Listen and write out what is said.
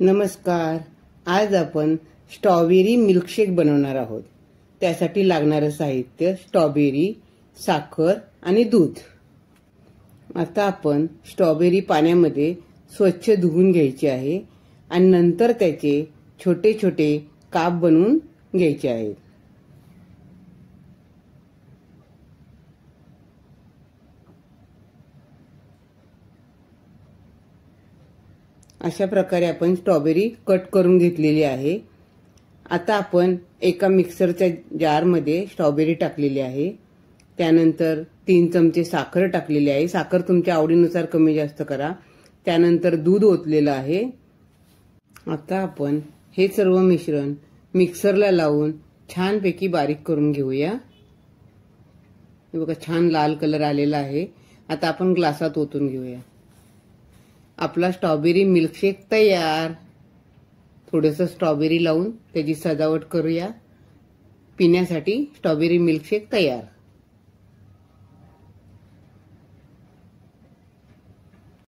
नमस्कार. आज आपण स्ट्रॉबेरी मिल्कशेक बनवणार आहोत. त्यासाठी लागणारे साहित्य स्ट्रॉबेरी, साखर आणि दूध. आता आपण स्ट्रॉबेरी पाण्यामध्ये स्वच्छ धुवून घ्यायची आहे आणि नंतर त्याचे छोटे छोटे काप बनवून घ्यायचे आहेत. अशा प्रकारे आपण स्ट्रॉबेरी कट करून घेतलेली आहे. आता आपण एका मिक्सरच्या जारमध्ये स्ट्रॉबेरी टाकलेली आहे. त्यानंतर 3 चमचे साखर टाकलेली आहे. साखर तुमच्या आवडीनुसार कमी जास्त करा. त्यानंतर दूध ओतलेलं आहे. आता आपण हे सर्व मिश्रण मिक्सरला लावून छानपैकी बारीक करून घेऊया. हे बघा, छान लाल कलर आलेला आहे. आता आपण ग्लासात ओतून घेऊया. आपला स्ट्रॉबेरी मिल्कशेक तयार. थोडंसं स्ट्रॉबेरी लावून त्याची सजावट करूया. पिण्यासाठी स्ट्रॉबेरी मिल्कशेक तयार.